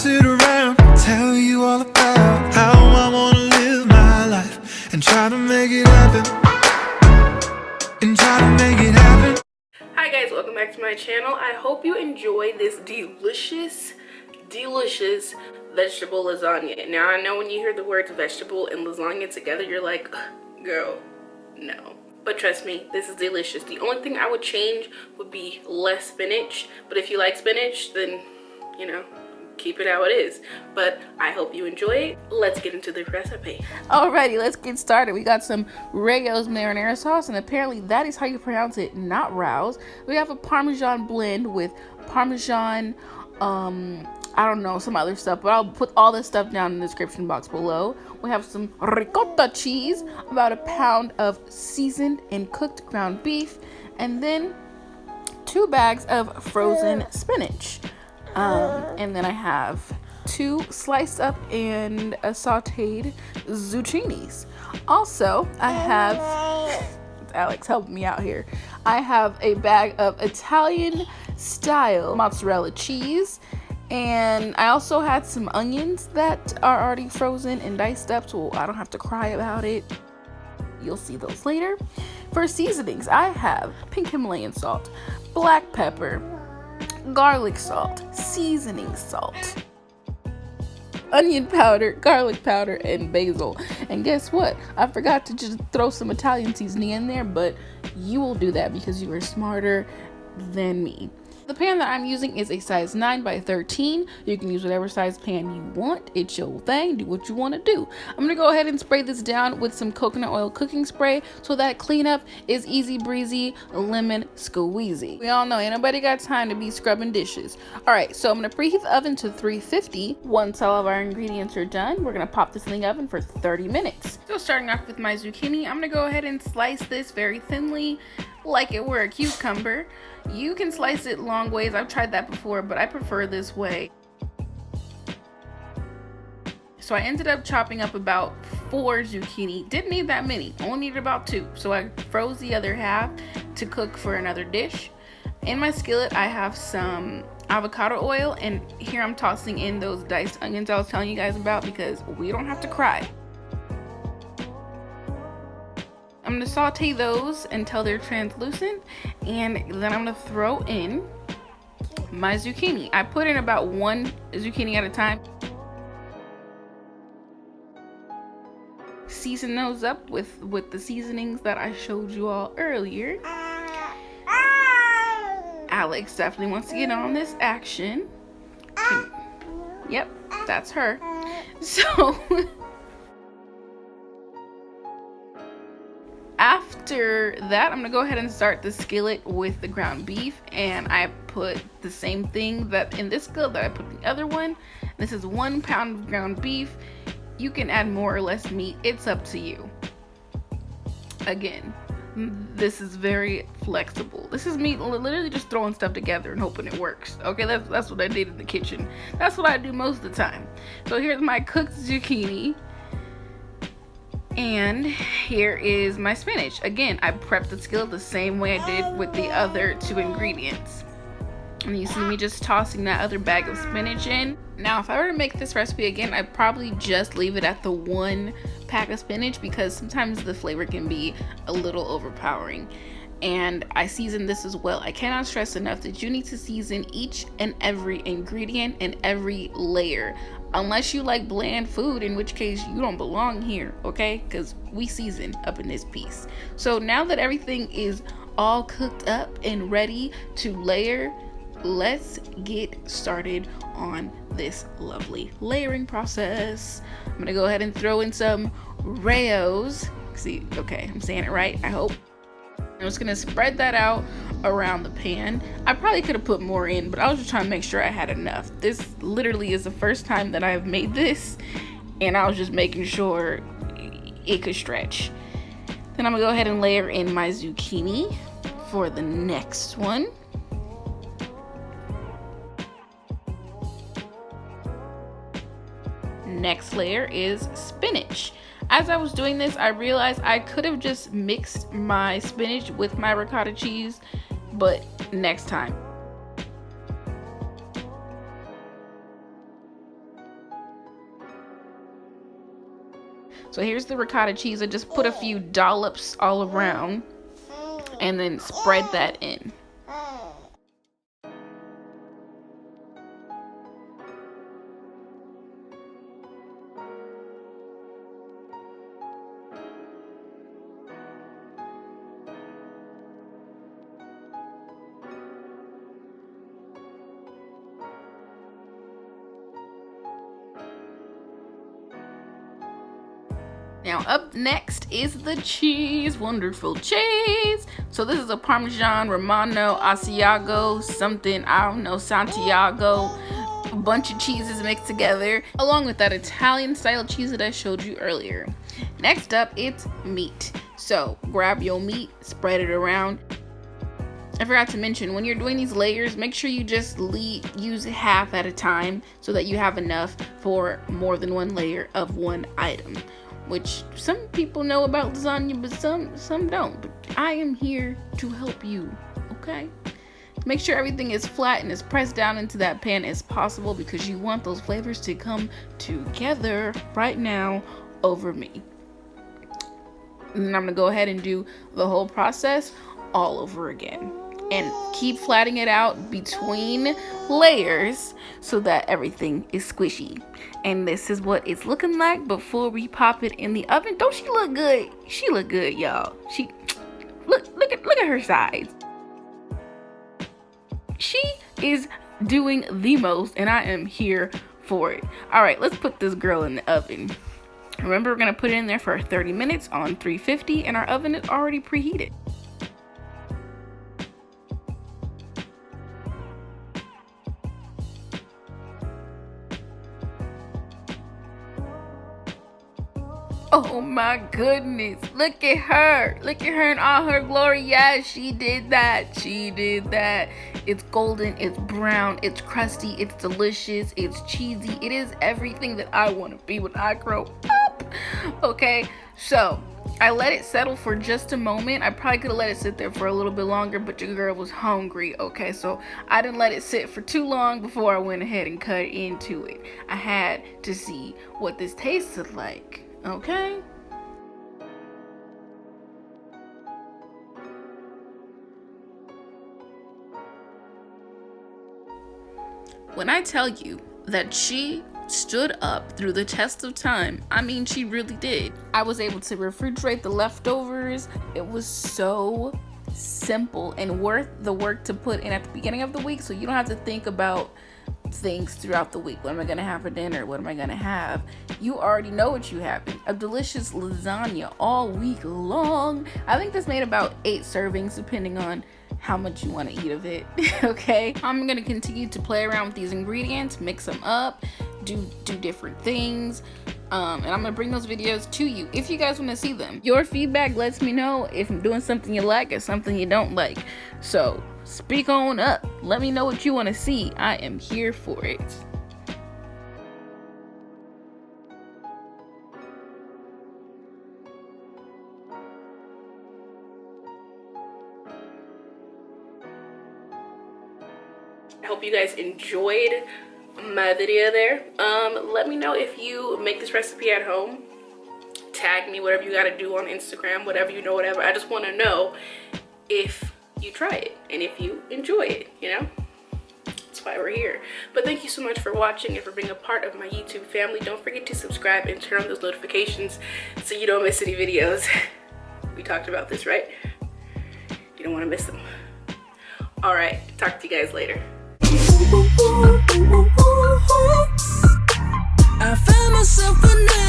sit around, tell you all about how I wanna live my life and try to make it happen. Hi guys, welcome back to my channel. I hope you enjoy this delicious vegetable lasagna. Now I know when you hear the words vegetable and lasagna together, you're like, girl, no. But trust me, this is delicious. The only thing I would change would be less spinach. But if you like spinach, then, you know, keep it how it is. But I hope you enjoy it. Let's get into the recipe. Alrighty, let's get started. We got some Rayo's marinara sauce, and apparently that is how you pronounce it, not Rouse. We have a Parmesan blend with Parmesan, I don't know, some other stuff, but I'll put all this stuff down in the description box below. We have some Ricotta Cheese, about a pound of seasoned and cooked ground beef, and then 2 bags of frozen spinach. And then I have 2 sliced up and sauteed zucchinis. Also, I have, Alex helped me out here. I have a bag of Italian Style Mozzarella Cheese. And I also had some onions that are already frozen and diced up, so I don't have to cry about it. You'll see those later. For seasonings, I have pink Himalayan salt, black pepper, garlic salt, seasoning salt, onion powder, garlic powder, and basil. And guess what? I forgot to just throw some Italian seasoning in there, but you will do that because you are smarter than me. The pan that I'm using is a size 9 by 13. You can use whatever size pan you want. It's your thing. Do what you want to do. I'm going to go ahead and spray this down with some coconut oil cooking spray so that cleanup is easy breezy, lemon squeezy. We all know ain't nobody got time to be scrubbing dishes. Alright, so I'm going to preheat the oven to 350. Once all of our ingredients are done, we're going to pop this in the oven for 30 minutes. So starting off with my zucchini, I'm going to go ahead and slice this very thinly like it were a cucumber. You can slice it long ways. I've tried that before, but I prefer this way. So I ended up chopping up about 4 zucchini. Didn't need that many, only needed about 2. So I froze the other half to cook for another dish. In my skillet, I have some avocado oil, and here I'm tossing in those diced onions I was telling you guys about because we don't have to cry. I'm going to saute those until they're translucent, and then I'm going to throw in my zucchini. I put in about 1 zucchini at a time. Season those up with the seasonings that I showed you all earlier. Alex definitely wants to get on this action. Yep, that's her. So after that, I'm gonna go ahead and start the skillet with the ground beef, and I put the same thing that in this skillet that I put in the other one. This is 1 pound of ground beef. You can add more or less meat, it's up to you. Again, this is very flexible. This is me literally just throwing stuff together and hoping it works. Okay, that's what I did in the kitchen. That's what I do most of the time. So here's my cooked zucchini. And here is my spinach. Again, I prepped the skillet the same way I did with the other 2 ingredients. And you see me just tossing that other bag of spinach in. Now, if I were to make this recipe again, I'd probably just leave it at the 1 pack of spinach because sometimes the flavor can be a little overpowering. And I seasoned this as well. I cannot stress enough that you need to season each and every ingredient and every layer. Unless you like bland food, in which case you don't belong here, okay? Because we season up in this piece. So now that everything is all cooked up and ready to layer, let's get started on this lovely layering process. I'm gonna go ahead and throw in some Rayo's. See, okay, I'm saying it right, I hope. I'm just gonna spread that out around the pan. I probably could have put more in, but I was just trying to make sure I had enough. This literally is the first time that I've made this, and I was just making sure it could stretch. Then I'm gonna go ahead and layer in my zucchini for the next one. Next layer is spinach. As I was doing this, I realized I could have just mixed my spinach with my ricotta cheese, but next time. So here's the ricotta cheese. I just put a few dollops all around and then spread that in. Now up next is the cheese, wonderful cheese. So this is a Parmesan Romano, Asiago, something, I don't know, Santiago. A bunch of cheeses mixed together, along with that Italian style cheese that I showed you earlier. Next up, it's meat. So grab your meat, spread it around. I forgot to mention, when you're doing these layers, make sure you just use half at a time so that you have enough for more than one layer of one item. Which some people know about lasagna, but some don't. But I am here to help you, okay? Make sure everything is flat and is pressed down into that pan as possible, because you want those flavors to come together right now over me. And then I'm gonna go ahead and do the whole process all over again. And keep flattening it out between layers so that everything is squishy. And this is what it's looking like before we pop it in the oven. Don't she look good? She look good, y'all. She look at her size. She is doing the most, and I am here for it. All right, let's put this girl in the oven. Remember, we're gonna put it in there for 30 minutes on 350, and our oven is already preheated. Oh my goodness, look at her in all her glory. Yes, she did that. It's golden, it's brown, it's crusty, it's delicious, it's cheesy. It is everything that I want to be when I grow up. Okay, so I let it settle for just a moment. I probably could have let it sit there for a little bit longer, but your girl was hungry. Okay, so I didn't let it sit for too long before I went ahead and cut into it. I had to see what this tasted like. Okay. When I tell you that she stood up through the test of time, I mean, she really did. I was able to refrigerate the leftovers. It was so simple and worth the work to put in at the beginning of the week, so you don't have to think about things throughout the week. What am I gonna have for dinner? What am I gonna have? You already know what you have. A delicious lasagna all week long. I think this made about 8 servings depending on how much you want to eat of it. Okay, I'm gonna continue to play around with these ingredients, mix them up, do different things, and I'm gonna bring those videos to you if you guys want to see them. Your feedback lets me know if I'm doing something you like or something you don't like, so speak on up. Let me know what you want to see. I am here for it. I hope you guys enjoyed my video there. Let me know if you make this recipe at home. Tag me, whatever you gotta do on Instagram, whatever you know, whatever. I just want to know if you try it and if you enjoy it, you know? That's why we're here. But thank you so much for watching and for being a part of my YouTube family. Don't forget to subscribe and turn on those notifications so you don't miss any videos. We talked about this, right? You don't want to miss them. All right, talk to you guys later. I found myself a name.